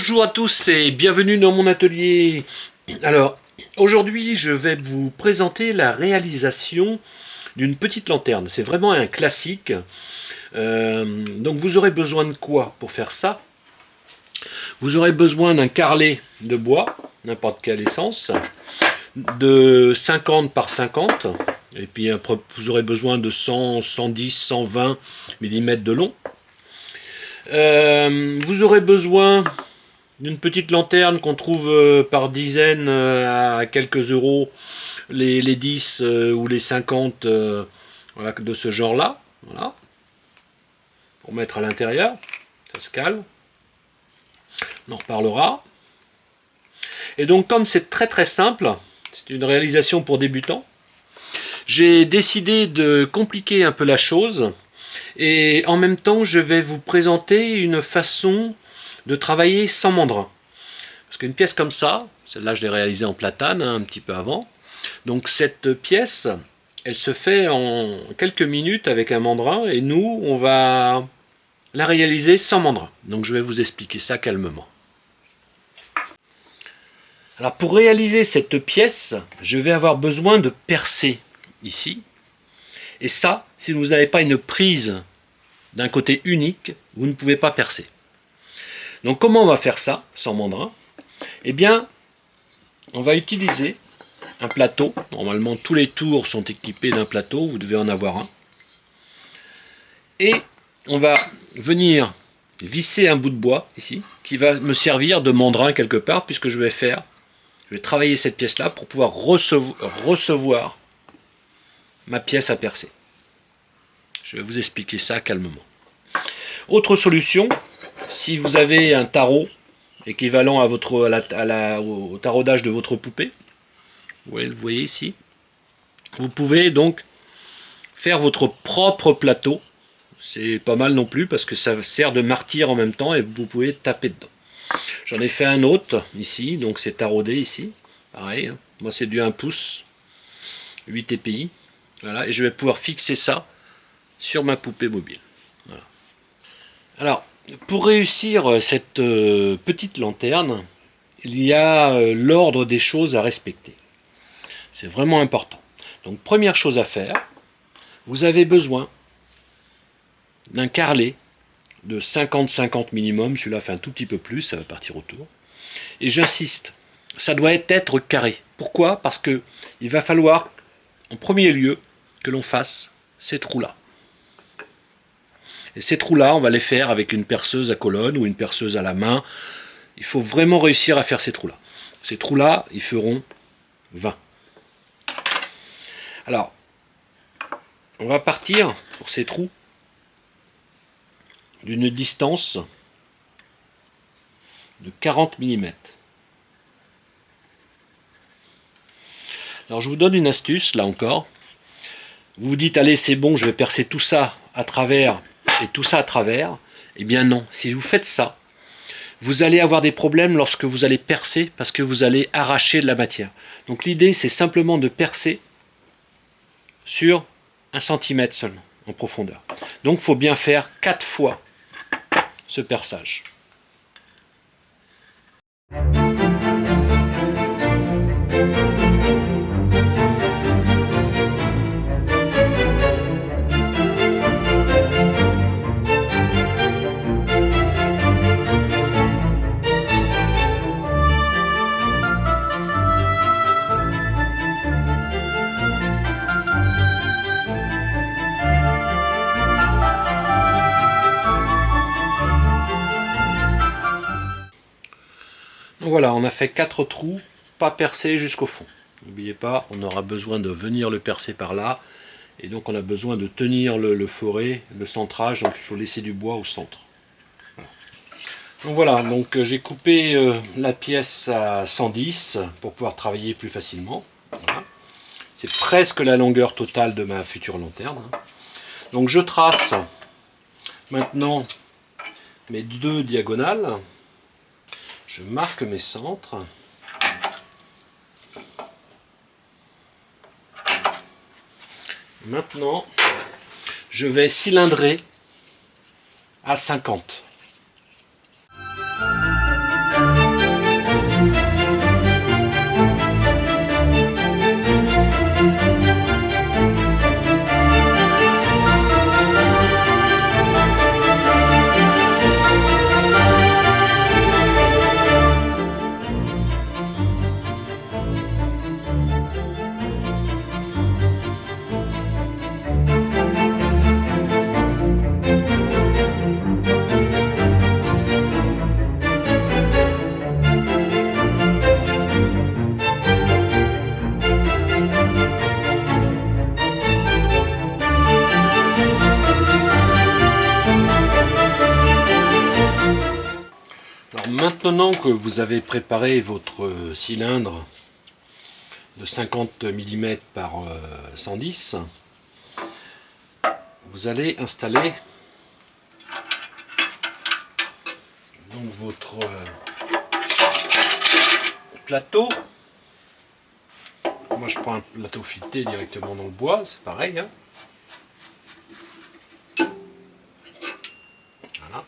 Bonjour à tous et bienvenue dans mon atelier. Alors, aujourd'hui je vais vous présenter la réalisation d'une petite lanterne. C'est vraiment un classique. Donc vous aurez besoin de quoi pour faire ça? Vous aurez besoin d'un carrelet de bois, n'importe quelle essence, de 50 par 50, et puis après, vous aurez besoin de 100, 110, 120 mm de long. Vous aurez besoin d'une petite lanterne qu'on trouve par dizaines à quelques euros, les 10 ou les 50 voilà, de ce genre là, voilà, pour mettre à l'intérieur, ça se cale, on en reparlera. Et donc comme c'est très simple, c'est une réalisation pour débutants, j'ai décidé de compliquer un peu la chose, et en même temps je vais vous présenter une façon de travailler sans mandrin. Parce qu'une pièce comme ça, celle-là je l'ai réalisée en platane un petit peu avant, donc cette pièce, elle se fait en quelques minutes avec un mandrin, et nous on va la réaliser sans mandrin. Donc je vais vous expliquer ça calmement. Alors pour réaliser cette pièce, je vais avoir besoin de percer ici, et ça, si vous n'avez pas une prise d'un côté unique, vous ne pouvez pas percer. Donc comment on va faire ça sans mandrin? Eh bien, on va utiliser un plateau. Normalement, tous les tours sont équipés d'un plateau, vous devez en avoir un. Et on va venir visser un bout de bois ici, qui va me servir de mandrin quelque part, puisque je vais travailler cette pièce-là pour pouvoir recevoir ma pièce à percer. Je vais vous expliquer ça calmement. Autre solution, si vous avez un tarot équivalent à au taraudage de votre poupée, vous le voyez ici, vous pouvez donc faire votre propre plateau. C'est pas mal non plus parce que ça sert de martyr en même temps et vous pouvez taper dedans. J'en ai fait un autre ici, donc c'est taraudé ici, pareil, hein. Moi c'est du 1 pouce, 8 TPI, voilà, et je vais pouvoir fixer ça sur ma poupée mobile. Voilà. Alors, pour réussir cette petite lanterne, il y a l'ordre des choses à respecter. C'est vraiment important. Donc, première chose à faire, vous avez besoin d'un carrelet de 50-50 minimum. Celui-là fait un tout petit peu plus, ça va partir autour. Et j'insiste, ça doit être carré. Pourquoi? Parce que il va falloir, en premier lieu, que l'on fasse ces trous-là. Et ces trous-là, on va les faire avec une perceuse à colonne ou une perceuse à la main. Il faut vraiment réussir à faire ces trous-là. Ces trous-là, ils feront 20. Alors, on va partir pour ces trous d'une distance de 40 mm. Alors, je vous donne une astuce, là encore. Vous vous dites, allez, c'est bon, je vais percer tout ça à travers et tout ça à travers. Eh bien non, si vous faites ça, vous allez avoir des problèmes lorsque vous allez percer parce que vous allez arracher de la matière. Donc l'idée, c'est simplement de percer sur 1 cm seulement en profondeur. Donc il faut bien faire 4 fois ce perçage. Donc voilà, on a fait 4 trous, pas percés jusqu'au fond. N'oubliez pas, on aura besoin de venir le percer par là, et donc on a besoin de tenir le forêt, le centrage, donc il faut laisser du bois au centre. Voilà. Donc voilà, j'ai coupé la pièce à 110 pour pouvoir travailler plus facilement. Voilà. C'est presque la longueur totale de ma future lanterne. Donc je trace maintenant mes 2 diagonales. Je marque mes centres. Maintenant, je vais cylindrer à 50. maintenant que vous avez préparé votre cylindre de 50 mm par 110, vous allez installer donc votre plateau. Moi je prends un plateau fileté directement dans le bois, c'est pareil, hein. Voilà.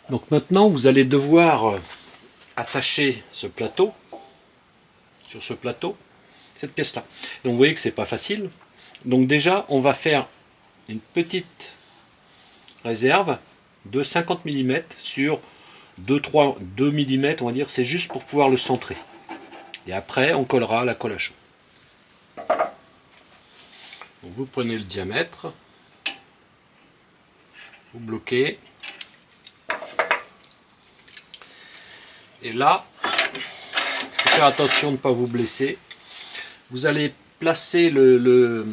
Donc maintenant vous allez devoir attacher ce plateau sur ce plateau, cette pièce là. Donc vous voyez que c'est pas facile. Donc déjà on va faire une petite réserve de 50 mm sur 2 mm, on va dire, c'est juste pour pouvoir le centrer. Et après on collera la colle à chaud. Donc vous prenez le diamètre, vous bloquez. Et là, il faut faire attention de ne pas vous blesser. Vous allez placer le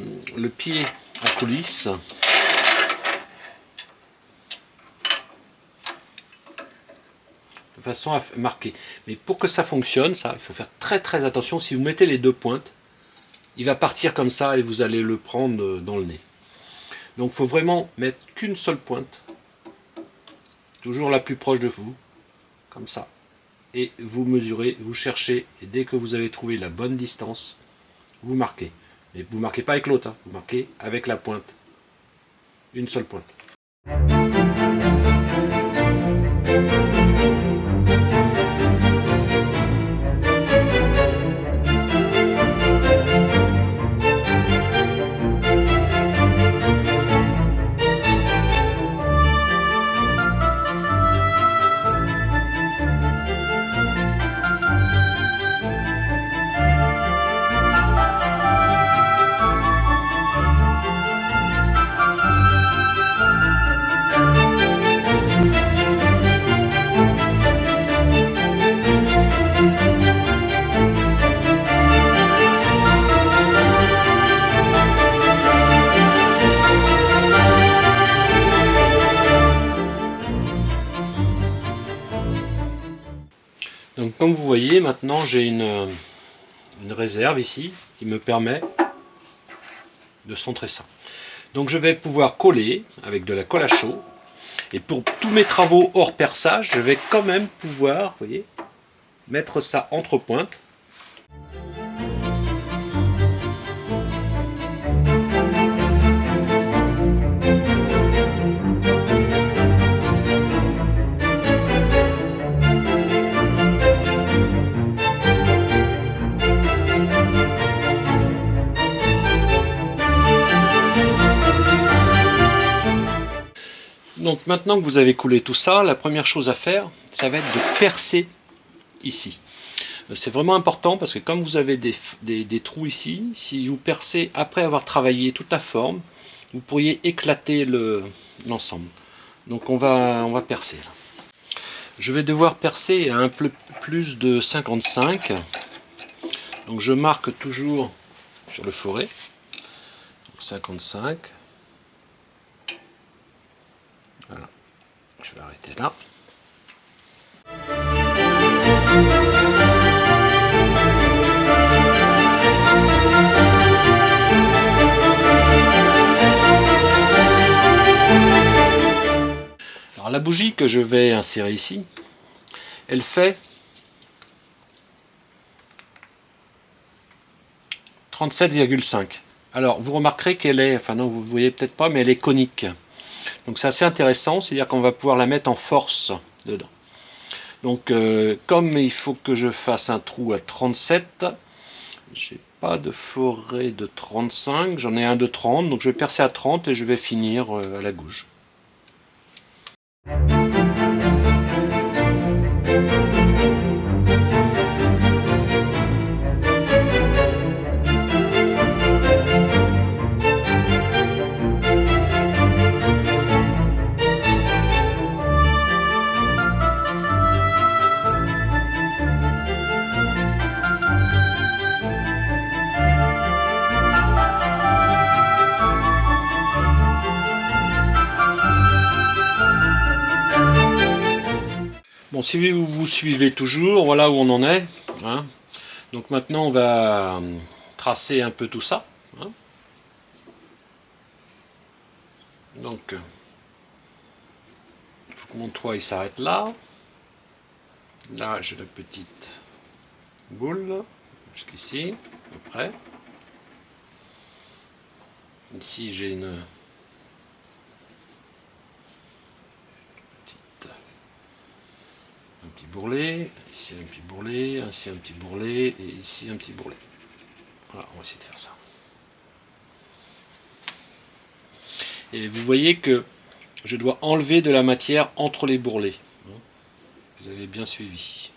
pied à coulisse de façon à marquer. Mais pour que ça fonctionne, ça, il faut faire très attention. Si vous mettez les deux pointes, il va partir comme ça et vous allez le prendre dans le nez. Donc il faut vraiment mettre qu'une seule pointe, toujours la plus proche de vous, comme ça. Et vous mesurez, vous cherchez, et dès que vous avez trouvé la bonne distance, vous marquez. Mais vous ne marquez pas avec l'autre, hein, vous marquez avec la pointe. Une seule pointe. Donc comme vous voyez, maintenant j'ai une réserve ici qui me permet de centrer ça. Donc je vais pouvoir coller avec de la colle à chaud. Et pour tous mes travaux hors perçage, je vais quand même pouvoir, vous voyez, mettre ça entre pointes. Donc maintenant que vous avez coulé tout ça, la première chose à faire, ça va être de percer ici. C'est vraiment important parce que comme vous avez des trous ici, si vous percez après avoir travaillé toute la forme, vous pourriez éclater l'ensemble. Donc on va percer. Là. Je vais devoir percer à un peu plus de 55. Donc je marque toujours sur le forêt. Donc 55. Voilà, je vais arrêter là. Alors la bougie que je vais insérer ici, elle fait 37,5. Alors vous remarquerez qu'elle est, enfin non vous ne voyez peut-être pas, mais elle est conique. Donc c'est assez intéressant, c'est-à-dire qu'on va pouvoir la mettre en force dedans. Donc comme il faut que je fasse un trou à 37, j'ai pas de forêt de 35, j'en ai un de 30, donc je vais percer à 30 et je vais finir à la gouge. Bon, si vous suivez toujours, voilà où on en est. Hein. Donc maintenant, on va tracer un peu tout ça. Hein. Donc, il faut que mon toit il s'arrête là. Là, j'ai la petite boule, jusqu'ici, à peu près. Ici, j'ai un petit bourrelet, ici un petit bourrelet, ici un petit bourrelet, et ici un petit bourrelet. Voilà, on va essayer de faire ça. Et vous voyez que je dois enlever de la matière entre les bourrelets. Vous avez bien suivi.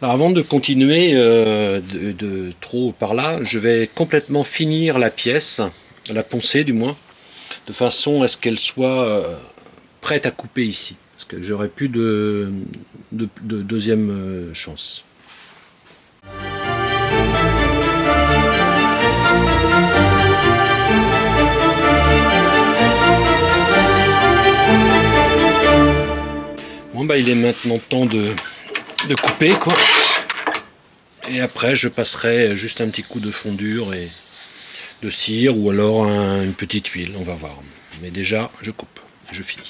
Alors avant de continuer de trop par là, je vais complètement finir la pièce, la poncer du moins, de façon à ce qu'elle soit prête à couper ici, parce que j'aurai plus de deuxième chance. Bon bah il est maintenant temps de couper quoi. Et après je passerai juste un petit coup de fondure et de cire ou alors une petite huile, on va voir. Mais déjà je coupe, je finis.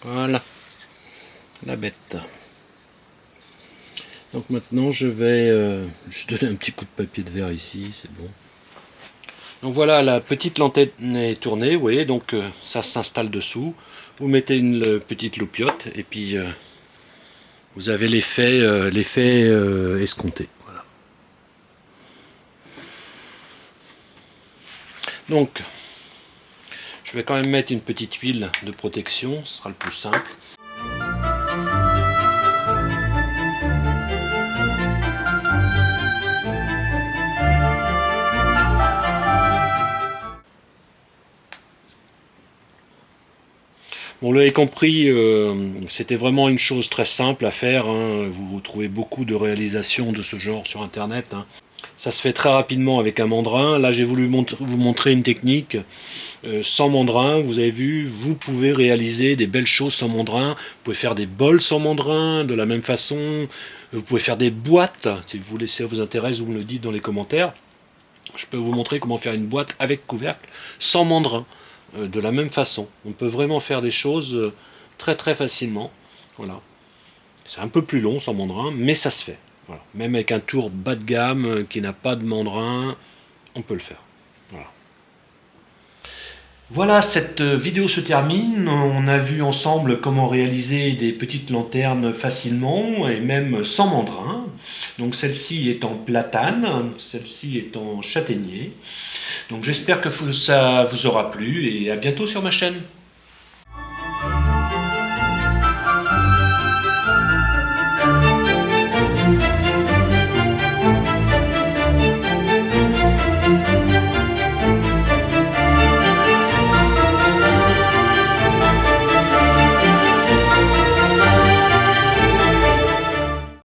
Voilà, la bête. Donc maintenant je vais juste donner un petit coup de papier de verre ici, c'est bon. Donc voilà, la petite lanterne est tournée, vous voyez, donc ça s'installe dessous. Vous mettez une petite loupiote et puis vous avez l'effet escompté. Voilà. Donc, je vais quand même mettre une petite huile de protection, ce sera le plus simple. Bon, vous l'avez compris, c'était vraiment une chose très simple à faire. Hein. Vous trouvez beaucoup de réalisations de ce genre sur Internet. Hein. Ça se fait très rapidement avec un mandrin. Là, j'ai voulu vous montrer une technique sans mandrin. Vous avez vu, vous pouvez réaliser des belles choses sans mandrin. Vous pouvez faire des bols sans mandrin de la même façon. Vous pouvez faire des boîtes. Si vous voulez, si ça vous intéresse, vous me le dites dans les commentaires. Je peux vous montrer comment faire une boîte avec couvercle sans mandrin. De la même façon. On peut vraiment faire des choses très très facilement. Voilà. C'est un peu plus long sans mandrin, mais ça se fait. Voilà. Même avec un tour bas de gamme qui n'a pas de mandrin, on peut le faire. Voilà. Voilà, cette vidéo se termine. On a vu ensemble comment réaliser des petites lanternes facilement et même sans mandrin. Donc celle-ci est en platane, celle-ci est en châtaignier. Donc j'espère que ça vous aura plu et à bientôt sur ma chaîne.